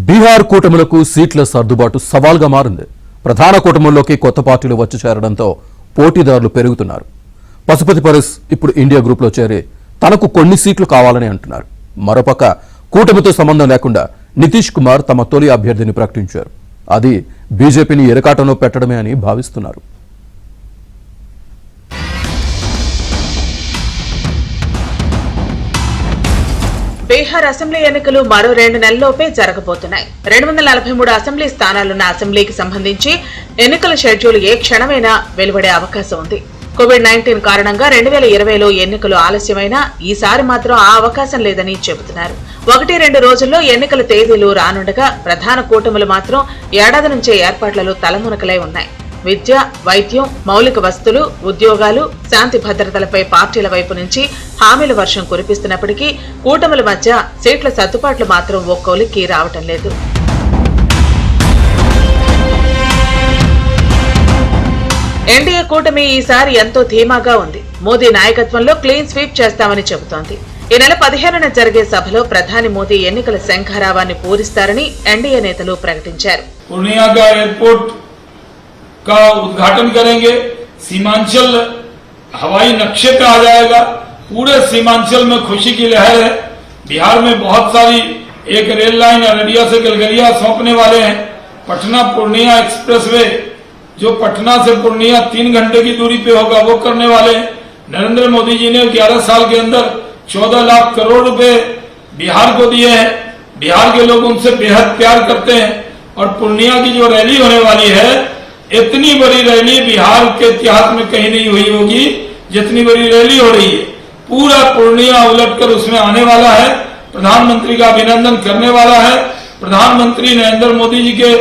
బీహార్ కూటములకు సీట్ల సర్దుబాటు సవాల్గా మారింది. ప్రధాన కూటముల్లోకి కొత్త పార్టీలు వచ్చి చేరడంతో పోటీదారులు పెరుగుతున్నారు. పశుపతి పరస్ ఇప్పుడు ఇండియా గ్రూప్లో చేరి తనకు కొన్ని సీట్లు కావాలని అంటున్నారు. మరోపక్క కూటమితో సంబంధం లేకుండా నితీష్ కుమార్ తమ తొలి అభ్యర్థిని ప్రకటించారు. అది బీజేపీని ఇరకాటంలో పెట్టడమే అని భావిస్తున్నారు. బీహార్ అసెంబ్లీ ఎన్నికలు మరో 2 నెలల్లోపే జరగబోతున్నాయి. 243 అసెంబ్లీ స్థానాలున్న అసెంబ్లీకి సంబంధించి ఎన్నికల షెడ్యూల్ ఏ క్షణమైనా వెలువడే అవకాశం ఉంది. కోవిడ్-19 కారణంగా 2020లో ఎన్నికలు ఆలస్యమైనా ఈసారి మాత్రం ఆ అవకాశం లేదని చెబుతున్నారు. 1-2 రోజుల్లో ఎన్నికల తేదీలు రానుండగా ప్రధాన కూటములు మాత్రం ఏడాది నుంచే ఏర్పాట్లలో తలమునకలై ఉన్నాయి. విద్య, వైద్యం, మౌలిక వస్తువులు, ఉద్యోగాలు, శాంతి భద్రతలపై పార్టీల వైపు నుంచి హామీల వర్షం కురిపిస్తున్నప్పటికీ కూటముల మధ్య సీట్ల సర్దుబాట్లు మాత్రం ఓ కొలిక్కి రావటం లేదు. ఎన్డీఏ కూటమి ఈసారి ఎంతో ధీమాగా ఉంది. మోదీ నాయకత్వంలో క్లీన్ స్వీప్ చేస్తామని చెబుతోంది. ఈ నెల 15న జరిగే సభలో ప్రధాని మోదీ ఎన్నికల శంఖారావాన్ని పూరిస్తారని ఎన్డీఏ నేతలు ప్రకటించారు. का उद्घाटन करेंगे। सीमांचल हवाई नक्शे पे आ जाएगा। पूरे सीमांचल में खुशी की लहर है। बिहार में बहुत सारी एक रेल लाइन अररिया से गलगलिया सौंपने वाले हैं। पटना पूर्णिया एक्सप्रेसवे जो पटना से पूर्णिया 3 घंटे की दूरी पे होगा वो करने वाले हैं। नरेंद्र मोदी जी ने 11 साल के अंदर 14 लाख करोड़ रुपए बिहार को दिए हैं। बिहार के लोग उनसे बेहद प्यार करते हैं और पूर्णिया की जो रैली होने वाली है, इतनी बड़ी रैली बिहार के इतिहास में कहीं नहीं हुई होगी जितनी बड़ी रैली हो रही है। पूरा पूर्णिया उलटकर उसमें आने वाला है। प्रधानमंत्री का अभिनंदन करने वाला है। प्रधानमंत्री नरेंद्र मोदी जी के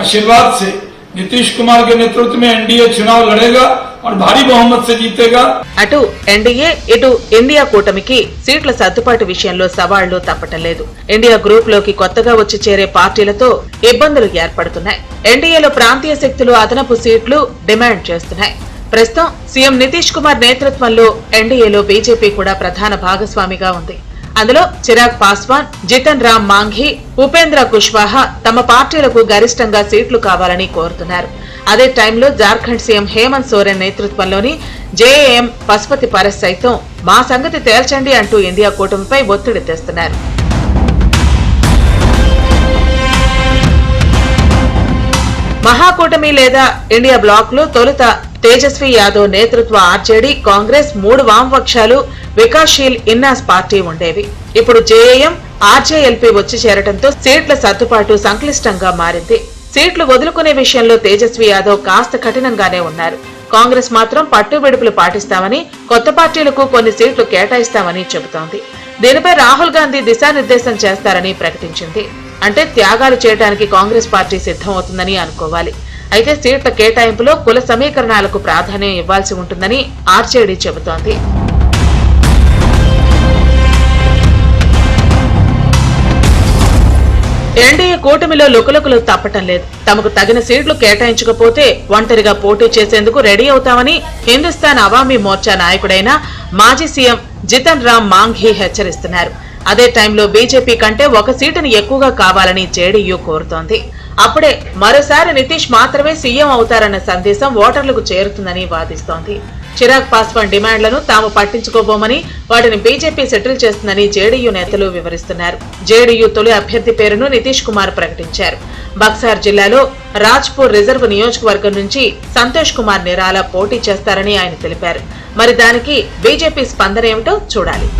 आशीर्वाद से नीतीश कुमार के नेतृत्व में एनडीए चुनाव लड़ेगा और भारी बहुमत से जीतेगा। అటు ఎన్డీఏ ఇటు ఇండియా కూటమికి సీట్ల సర్దుబాటు విషయంలో సవాళ్లు తప్పటం లేదు. ఇండియా గ్రూప్ లోకి కొత్తగా వచ్చి చేరే పార్టీలతో ఇబ్బందులు ఏర్పడుతున్నాయి. ఎన్డీఏలో ప్రాంతీయ శక్తులు అదనపు సీట్లు డిమాండ్ చేస్తున్నాయి. ప్రస్తుతం సీఎం నితీష్ కుమార్ నేతృత్వంలో ఎన్డీఏలో బీజేపీ కూడా ప్రధాన భాగస్వామిగా ఉంది. అందులో చిరాగ్ పాస్వాన్, జితన్ రామ్ మాంఘీ, ఉపేంద్ర కుష్వాహా తమ పార్టీలకు గరిష్టంగా సీట్లు కావాలని కోరుతున్నారు. అదే టైంలో జార్ఖండ్ సీఎం హేమంత్ సోరెన్ నేతృత్వంలోని జేఏఎం, పశుపతి పరస్ సైతం మా సంగతి తేల్చండి అంటూ ఇండియా కూటమిపై ఒత్తిడి తెస్తున్నారు. మహాకూటమి లేదా ఇండియా బ్లాక్ లో తొలుత తేజస్వి యాదవ్ నేతృత్వ ఆర్జేడీ, కాంగ్రెస్, 3 వామపక్షాలు, వికాస్శీల్ ఇన్నాస్ పార్టీ ఉండేవి. ఇప్పుడు జేఏఎం, ఆర్జేఎల్పీ వచ్చి చేరడంతో సీట్ల సర్దుబాటు సంక్లిష్టంగా మారింది. సీట్లు వదులుకునే విషయంలో తేజస్వి యాదవ్ కాస్త కఠినంగానే ఉన్నారు. కాంగ్రెస్ మాత్రం పట్టు విడుపులు పాటిస్తామని, కొత్త పార్టీలకు కొన్ని సీట్లు కేటాయిస్తామని చెబుతోంది. దీనిపై రాహుల్ గాంధీ దిశానిర్దేశం చేస్తారని ప్రకటించింది. అంటే త్యాగాలు చేయడానికి కాంగ్రెస్ పార్టీ సిద్ధమవుతుందని అనుకోవాలి. అయితే సీట్ల కేటాయింపులో కుల సమీకరణాలకు ప్రాధాన్యం ఇవ్వాల్సి ఉంటుందని ఆర్జేడీ చెబుతోంది. ఎన్డీఏ కూటమిలో లుకలుకలు తప్పటం లేదు. తమకు తగిన సీట్లు కేటాయించకపోతే ఒంటరిగా పోటీ చేసేందుకు రెడీ అవుతామని హిందుస్థాన్ అవామీ మోర్చా నాయకుడైన మాజీ సీఎం జితన్ రామ్ మాంఘీ హెచ్చరిస్తున్నారు. అదే టైంలో బీజేపీ కంటే 1 సీటును ఎక్కువగా కావాలని జేడీయూ కోరుతోంది. అప్పుడే మరోసారి నితీష్ మాత్రమే సీఎం అవుతారన్న సందేశం ఓటర్లకు చేరుతుందని వాదిస్తోంది. చిరాగ్ పాస్వాన్ డిమాండ్లను తాము పట్టించుకోబోమని, వాటిని బీజేపీ సెటిల్ చేస్తుందని జేడీయూ నేతలు వివరిస్తున్నారు. జేడీయూ తొలి అభ్యర్థి పేరును నితీష్ కుమార్ ప్రకటించారు. బక్సార్ జిల్లాలో రాజ్పూర్ రిజర్వ్ నియోజకవర్గం నుంచి సంతోష్ కుమార్ నిరాలా పోటీ చేస్తారని ఆయన తెలిపారు. మరి దానికి బీజేపీ స్పందన ఏమిటో చూడాలి.